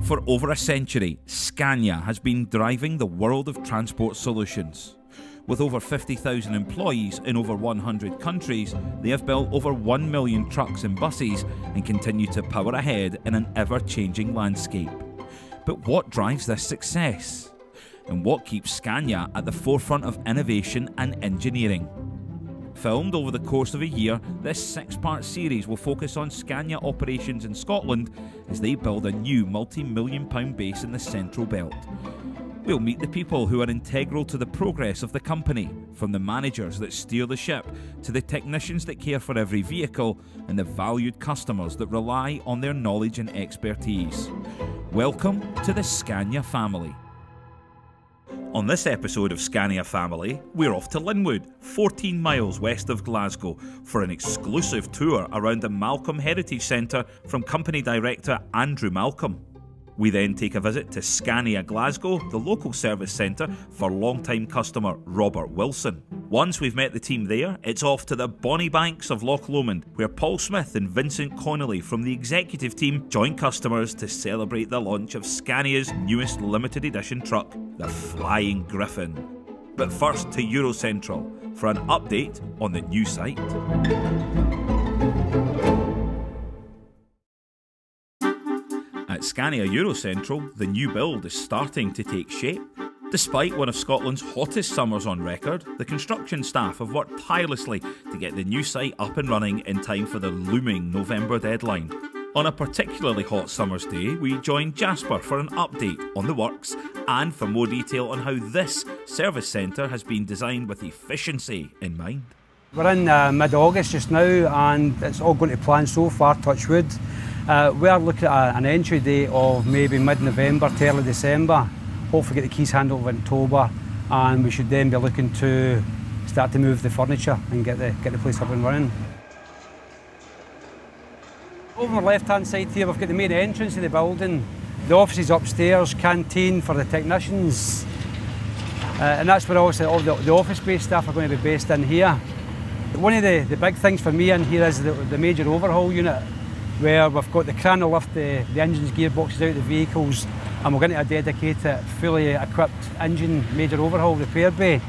For over a century, Scania has been driving the world of transport solutions. With over 50,000 employees in over 100 countries, they have built over 1 million trucks and buses and continue to power ahead in an ever-changing landscape. But what drives this success? And what keeps Scania at the forefront of innovation and engineering? Filmed over the course of a year, this 6-part series will focus on Scania operations in Scotland as they build a new multi-million-pound base in the Central Belt. We'll meet the people who are integral to the progress of the company, from the managers that steer the ship to the technicians that care for every vehicle and the valued customers that rely on their knowledge and expertise. Welcome to the Scania family. On this episode of Scania Family, we're off to Linwood, 14 miles west of Glasgow, for an exclusive tour around the Malcom Heritage Centre from company director Andrew Malcom. We then take a visit to Scania Glasgow, the local service centre for long-time customer Robert Wilson. Once we've met the team there, it's off to the bonny banks of Loch Lomond, where Paul Smith and Vincent Connolly from the executive team join customers to celebrate the launch of Scania's newest limited edition truck, the Flying Griffin. But first to EuroCentral for an update on the new site. At Scania EuroCentral, the new build is starting to take shape. Despite one of Scotland's hottest summers on record, the construction staff have worked tirelessly to get the new site up and running in time for the looming November deadline. On a particularly hot summer's day, we joined Jasper for an update on the works and for more detail on how this service centre has been designed with efficiency in mind. We're in mid-August just now and it's all going to plan so far, touch wood. We're looking at an entry date of maybe mid-November to early December. Hopefully get the keys handed over in October, and we should then be looking to start to move the furniture and get the place up and running. Over on the left-hand side here, we've got the main entrance of the building, the offices upstairs, canteen for the technicians, and that's where also all the office-based staff are going to be based in here. One of the big things for me in here is the major overhaul unit, where we've got the crane to lift the engines, gearboxes out of the vehicles, and we're going to a dedicated, fully equipped engine major overhaul repair bay.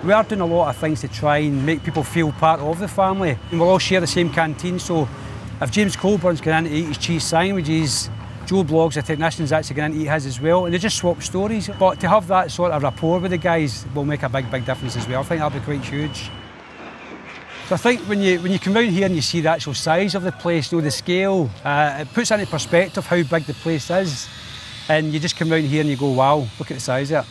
We are doing a lot of things to try and make people feel part of the family. And we'll all share the same canteen, so if James Colburn's going in to eat his cheese sandwiches, Joe Bloggs, the technician's actually going in to eat his as well, and they just swap stories. But to have that sort of rapport with the guys will make a big difference as well. I think that'll be quite huge. So I think when you come round here and you see the actual size of the place, the scale, it puts into perspective how big the place is. And you just come round here and you go, wow, look at the size of it.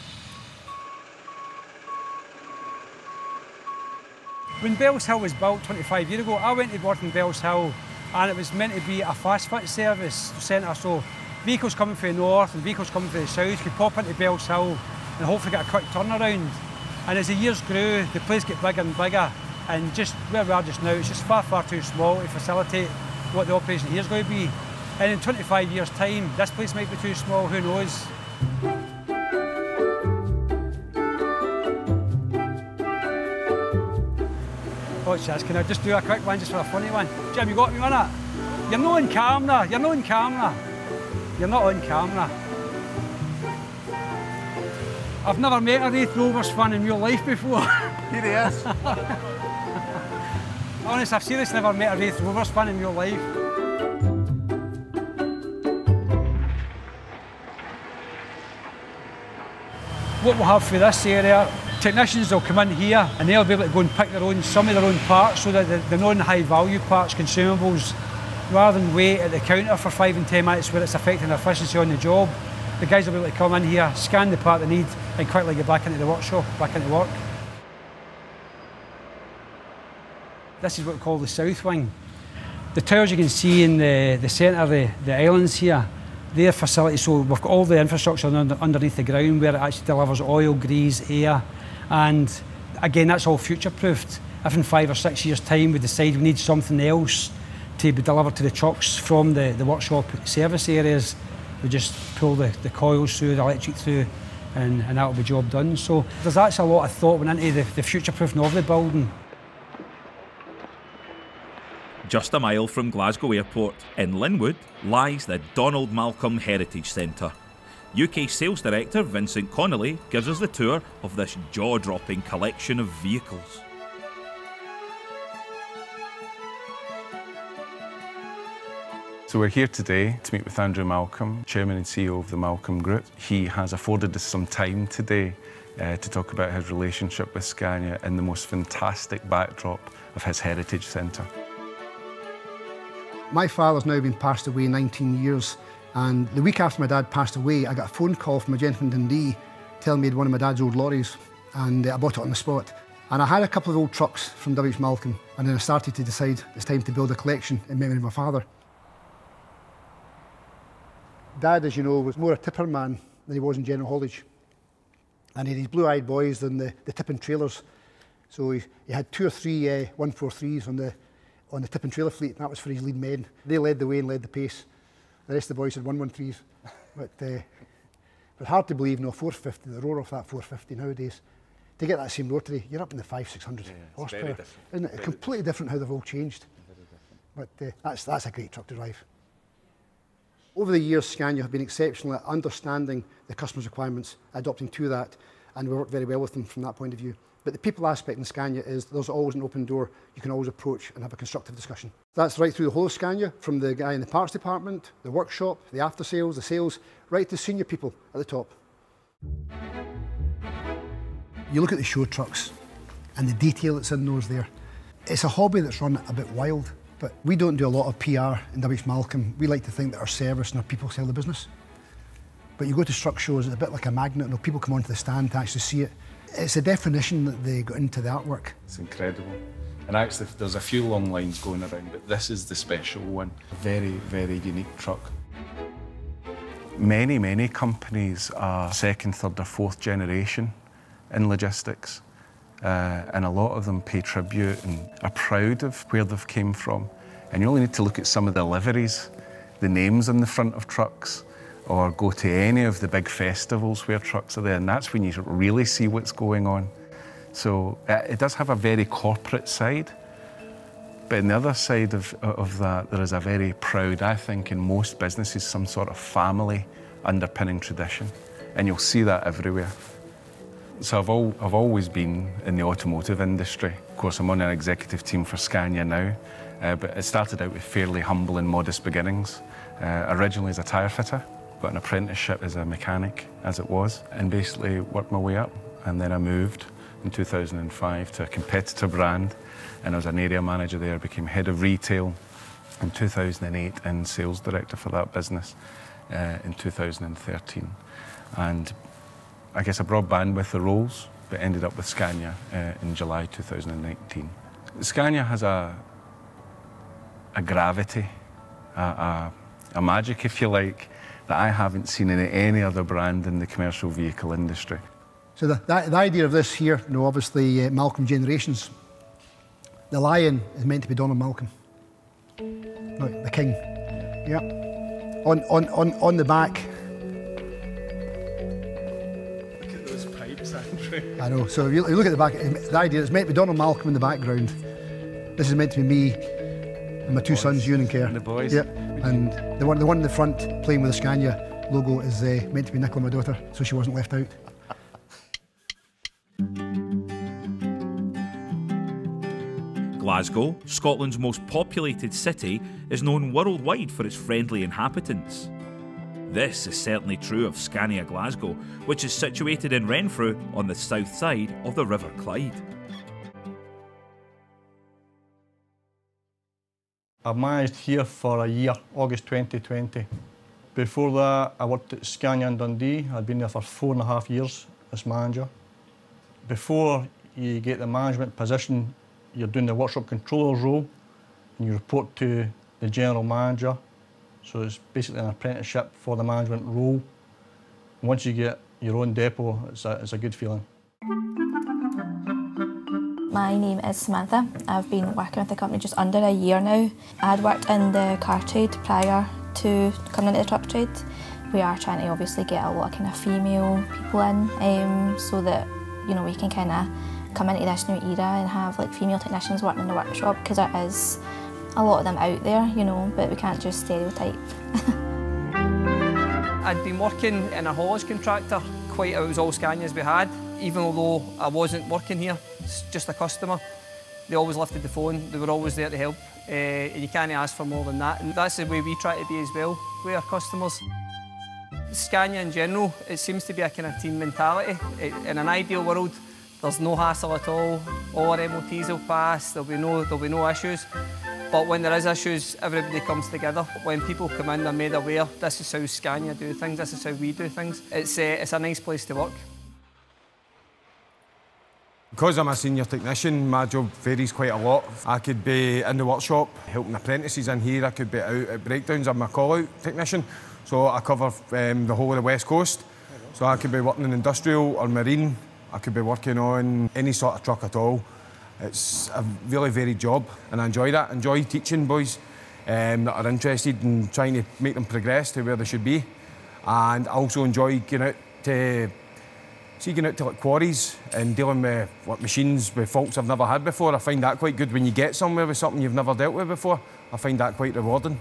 When Bells Hill was built 25 years ago, I went to work in Bells Hill and it was meant to be a fast fit service centre. So vehicles coming from the north and vehicles coming from the south could pop into Bells Hill and hopefully get a quick turnaround. And as the years grew, the place got bigger and bigger. And just where we are just now, it's just far too small to facilitate what the operation here is going to be. And in 25 years' time, this place might be too small, who knows? Oh, Chaz, can I just do a quick one just for a funny one? Jim, you got me on it? You're not on camera, you're not on camera. You're not on camera. I've never met a Wraith Rovers fan in real life before. Here he is. Honest, I've seriously never met a Wraith Rovers fan in real life. What we'll have for this area, technicians will come in here and they'll be able to go and pick some of their own parts, so that the non-high value parts, consumables, rather than wait at the counter for 5 and 10 minutes where it's affecting their efficiency on the job. The guys will be able to come in here, scan the part they need and quickly get back into the workshop, back into work. This is what we call the south wing. The towers you can see in the centre of the islands here, they're facilities, so we've got all the infrastructure underneath the ground where it actually delivers oil, grease, air, and again that's all future-proofed. If in 5 or 6 years' time we decide we need something else to be delivered to the trucks from the workshop service areas, we just pull the coils through, the electric through, and that'll be job done. So there's actually a lot of thought went into the future-proofing of the building. Just a mile from Glasgow Airport, in Linwood, lies the W.H Malcom Heritage Centre. UK Sales Director Vincent Connolly gives us the tour of this jaw-dropping collection of vehicles. So we're here today to meet with Andrew Malcolm, Chairman and CEO of the Malcolm Group. He has afforded us some time today to talk about his relationship with Scania in the most fantastic backdrop of his Heritage Centre. My father's now been passed away 19 years, and the week after my dad passed away, I got a phone call from a gentleman in Dundee telling me he had one of my dad's old lorries, and I bought it on the spot. And I had a couple of old trucks from W.H Malcom, and then I started to decide it's time to build a collection in memory of my father. Dad, as you know, was more a tipper man than he was in general haulage. And he had these blue-eyed boys than the tipping trailers. So he had 2 or 3 143s on the tipping trailer fleet, and that was for his lead men. They led the way and led the pace. The rest of the boys had 113s. But hard to believe, no, 450, the roar of that 450 nowadays. To get that same rotary, you're up in the 500-600 horsepower. Isn't it? Completely different how they've all changed. But that's a great truck to drive. Over the years, Scania have been exceptional at understanding the customer's requirements, adopting to that, and we work very well with them from that point of view. But the people aspect in Scania is there's always an open door you can always approach and have a constructive discussion. That's right through the whole of Scania, from the guy in the parts department, the workshop, the after sales, the sales, right to senior people at the top. You look at the show trucks and the detail that's in those there. It's a hobby that's run a bit wild. But we don't do a lot of PR in W.H Malcom. We like to think that our service and our people sell the business. But you go to truck shows, it's a bit like a magnet. You know, people come onto the stand to actually see it. It's a definition that they got into the artwork. It's incredible. And actually, there's a few long lines going around, but this is the special one. Very, very unique truck. Many companies are 2nd, 3rd or 4th generation in logistics. And a lot of them pay tribute and are proud of where they've came from. And you only need to look at some of the liveries, the names on the front of trucks, or go to any of the big festivals where trucks are there, and that's when you really see what's going on. So it does have a very corporate side, but on the other side of that, there is a very proud, I think, in most businesses, some sort of family underpinning tradition, and you'll see that everywhere. So I've always been in the automotive industry. Of course, I'm on an executive team for Scania now, but it started out with fairly humble and modest beginnings. Originally as a tyre fitter, got an apprenticeship as a mechanic, as it was, and basically worked my way up. And then I moved in 2005 to a competitor brand, and I was an area manager there, became head of retail in 2008 and sales director for that business in 2013. And I guess a broad bandwidth of roles, but ended up with Scania in July 2019. Scania has a gravity, a magic, if you like, that I haven't seen in any other brand in the commercial vehicle industry. So the idea of this here, you know, obviously Malcom Generations, the lion is meant to be W.H Malcom, no, the king. Yeah. On the back. I know, so if you look at the back, the idea is meant to be W.H Malcom in the background. This is meant to be me and my 2 sons, Ewan and Kerr. And the boys. Yeah, and the one in the front playing with the Scania logo is meant to be Nicola, my daughter, so she wasn't left out. Glasgow, Scotland's most populated city, is known worldwide for its friendly inhabitants. This is certainly true of Scania Glasgow, which is situated in Renfrew on the south side of the River Clyde. I've managed here for a year, August 2020. Before that, I worked at Scania in Dundee. I'd been there for 4.5 years as manager. Before you get the management position, you're doing the workshop controller's role, and you report to the general manager. So it's basically an apprenticeship for the management role. And once you get your own depot, it's a good feeling. My name is Samantha. I've been working with the company just under a year now. I had worked in the car trade prior to coming into the truck trade. We are trying to obviously get a lot of kind of female people in, so that, you know, we can kind of come into this new era and have like female technicians working in the workshop, because it is a lot of them out there, you know, but we can't just stereotype. I'd been working in a haulage contractor, it was all Scanias we had. Even although I wasn't working here, just a customer, they always lifted the phone, they were always there to help. And you can't ask for more than that. And that's the way we try to be as well with our customers. Scania in general, it seems to be a kind of team mentality. In an ideal world, there's no hassle at all our MOTs will pass, there'll be no issues. But when there is issues, everybody comes together. When people come in, they're made aware, this is how Scania do things, this is how we do things. It's a nice place to work. Because I'm a senior technician, my job varies quite a lot. I could be in the workshop helping apprentices in here, I could be out at breakdowns. I'm a call-out technician, so I cover the whole of the West Coast. So I could be working in industrial or marine, I could be working on any sort of truck at all. It's a really varied job and I enjoy that. I enjoy teaching boys that are interested in trying to make them progress to where they should be. And I also enjoy getting out to like quarries and dealing with machines with faults I've never had before. I find that quite good when you get somewhere with something you've never dealt with before. I find that quite rewarding.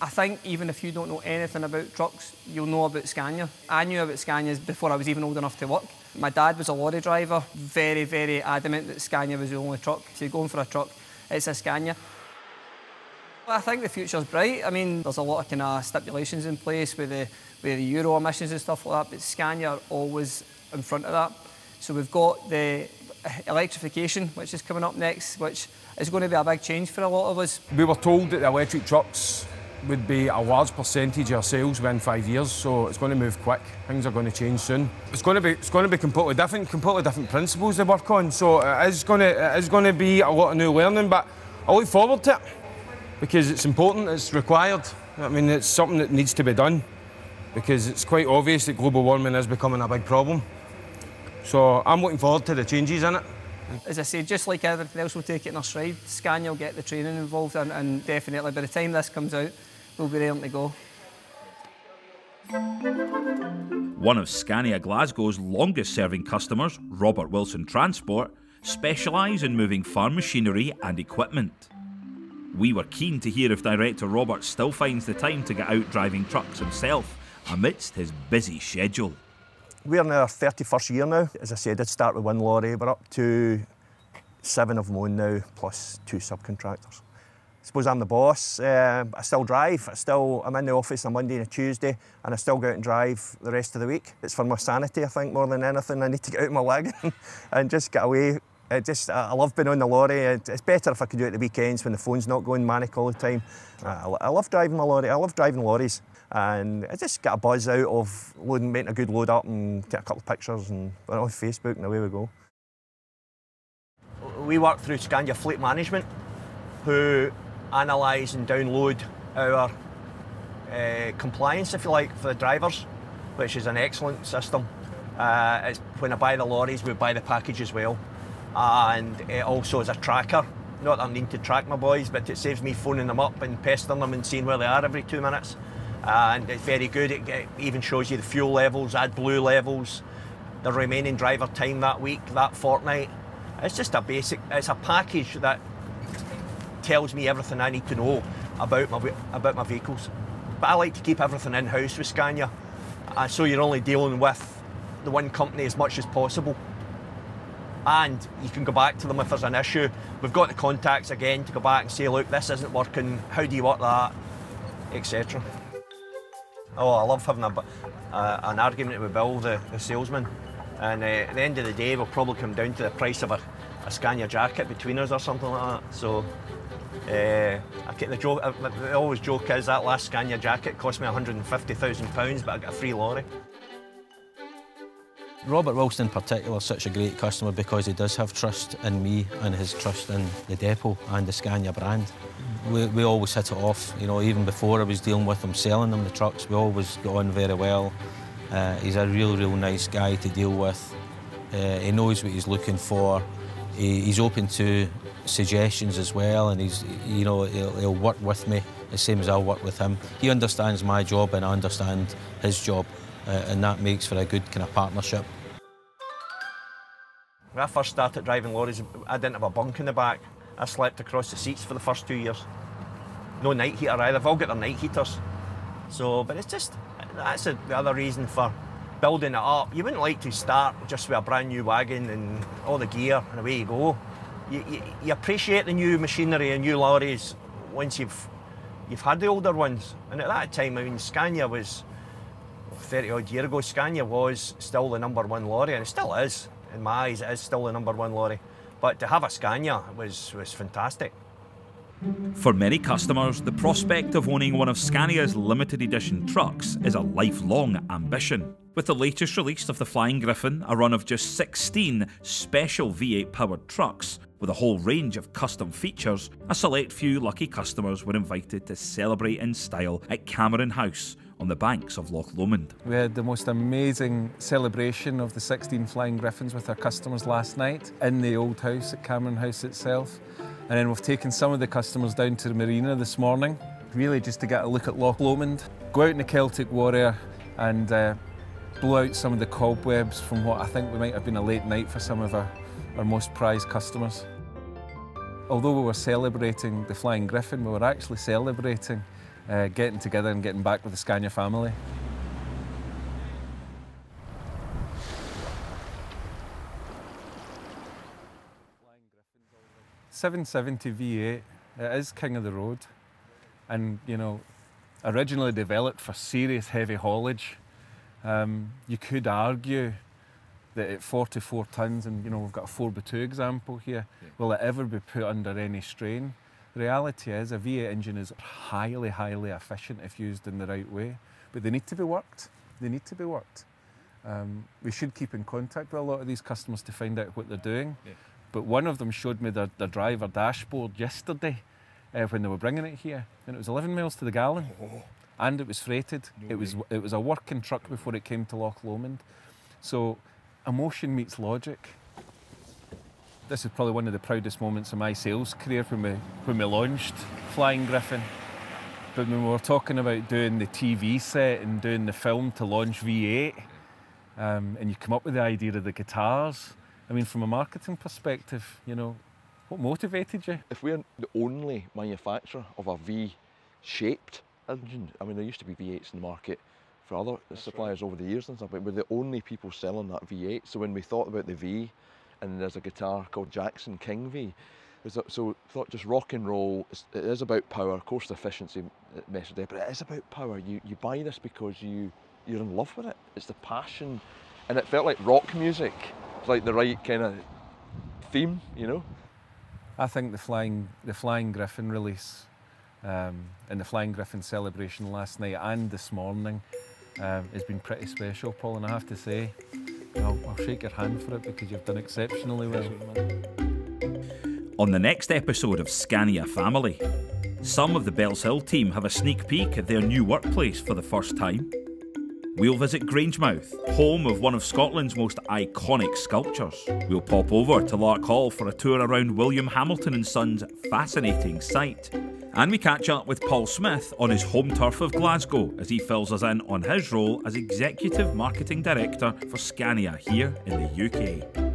I think even if you don't know anything about trucks, you'll know about Scania. I knew about Scanias before I was even old enough to work. My dad was a lorry driver, very, very adamant that Scania was the only truck. If you're going for a truck, it's a Scania. I think the future's bright. I mean, there's a lot of kind of stipulations in place with the Euro emissions and stuff like that, but Scania are always in front of that. So we've got the electrification, which is coming up next, which is going to be a big change for a lot of us. We were told that the electric trucks would be a large percentage of our sales within 5 years, so it's going to move quick. Things are going to change soon. It's going to be completely different principles they work on. So it is going to be a lot of new learning, but I look forward to it because it's important, it's required. I mean, it's something that needs to be done because it's quite obvious that global warming is becoming a big problem. So I'm looking forward to the changes in it. As I say, just like everything else, we'll take it in our stride. Scania will get the training involved and definitely by the time this comes out, we'll be ready to go. One of Scania Glasgow's longest serving customers, Robert Wilson Transport, specialise in moving farm machinery and equipment. We were keen to hear if Director Robert still finds the time to get out driving trucks himself amidst his busy schedule. We're in our 31st year now. As I said, I did start with one lorry. We're up to 7 of them own now, plus 2 subcontractors. I suppose I'm the boss. I still drive. I'm in the office on Monday and a Tuesday, and I still go out and drive the rest of the week. It's for my sanity, I think, more than anything. I need to get out of my wagon and just get away. I love being on the lorry. It's better if I can do it at the weekends when the phone's not going manic all the time. I love driving my lorry. I love driving lorries. And I just get a buzz out of making a good load up and take a couple of pictures and put it on Facebook and away we go. We work through Scania Fleet Management, who analyse and download our compliance, if you like, for the drivers, which is an excellent system. When I buy the lorries, we buy the package as well. And it also is a tracker. Not that I need to track my boys, but it saves me phoning them up and pestering them and seeing where they are every 2 minutes. And it's very good. It even shows you the fuel levels, AdBlue levels, the remaining driver time that week, that fortnight. It's just it's a package that tells me everything I need to know about my vehicles. But I like to keep everything in-house with Scania, so you're only dealing with the one company as much as possible. And you can go back to them if there's an issue. We've got the contacts again to go back and say, look, this isn't working, how do you work that, etc. Oh, I love having an argument with Bill, the salesman. And at the end of the day, we'll probably come down to the price of a Scania jacket between us or something like that. So, the always joke is that last Scania jacket cost me £150,000, but I got a free lorry. Robert Wilson in particular is such a great customer because he does have trust in me and his trust in the depot and the Scania brand. We always hit it off, you know, even before I was dealing with him, selling them the trucks, we always got on very well. He's a real nice guy to deal with. He knows what he's looking for. He's open to suggestions as well, and he'll work with me the same as I'll work with him. He understands my job and I understand his job, and that makes for a good kind of partnership. When I first started driving lorries, I didn't have a bunk in the back. I slept across the seats for the first 2 years. No night heater either. They've all got their night heaters. So, but it's just, that's the other reason for building it up. You wouldn't like to start just with a brand new wagon and all the gear and away you go. You appreciate the new machinery and new lorries once you've had the older ones. And at that time, I mean, Scania was, 30 odd years ago, Scania was still the #1 lorry, and it still is. In my eyes, it is still the #1 lorry. But to have a Scania was fantastic. For many customers, the prospect of owning one of Scania's limited edition trucks is a lifelong ambition. With the latest release of the Flying Griffin, a run of just 16 special V8 powered trucks with a whole range of custom features, a select few lucky customers were invited to celebrate in style at Cameron House on the banks of Loch Lomond. We had the most amazing celebration of the 16 Flying Griffins with our customers last night in the old house at Cameron House itself. And then we've taken some of the customers down to the marina this morning, really just to get a look at Loch Lomond, go out in the Celtic Warrior and blow out some of the cobwebs from what I think might have been a late night for some of our most prized customers. Although we were celebrating the Flying Griffin, we were actually celebrating getting together and getting back with the Scania family. .770 V8, it is king of the road, and you know, originally developed for serious heavy haulage. You could argue that at 44 tonnes, and you know, we've got a 4x2 example here, will it ever be put under any strain? The reality is a V8 engine is highly, highly efficient if used in the right way, but they need to be worked. They need to be worked. We should keep in contact with a lot of these customers to find out what they're doing. Yeah. But one of them showed me their driver dashboard yesterday when they were bringing it here, and it was 11 miles to the gallon, and it was freighted. It was a working truck before it came to Loch Lomond. So emotion meets logic. This is probably one of the proudest moments of my sales career when we launched Flying Griffin. But when we were talking about doing the TV set and doing the film to launch V8, and you come up with the idea of the guitars, I mean, from a marketing perspective, you know, what motivated you? If we're the only manufacturer of a V-shaped engine, I mean, there used to be V8s in the market for other suppliers over the years and stuff, but we're the only people selling that V8. So when we thought about the V, and there's a guitar called Jackson King V, so thought just rock and roll, it is about power, of course the efficiency measured there, but it is about power. You buy this because you're in love with it. It's the passion, and it felt like rock music. It's like the right kind of theme, you know? I think the Flying Griffin release and the Flying Griffin celebration last night and this morning has been pretty special, Paul, and I have to say, I'll shake your hand for it because you've done exceptionally well. On the next episode of Scania Family, some of the Bells Hill team have a sneak peek at their new workplace for the first time. We'll visit Grangemouth, home of one of Scotland's most iconic sculptures. We'll pop over to Lark Hall for a tour around William Hamilton & Sons' fascinating site. And we catch up with Paul Smith on his home turf of Glasgow as he fills us in on his role as Executive Marketing Director for Scania here in the UK.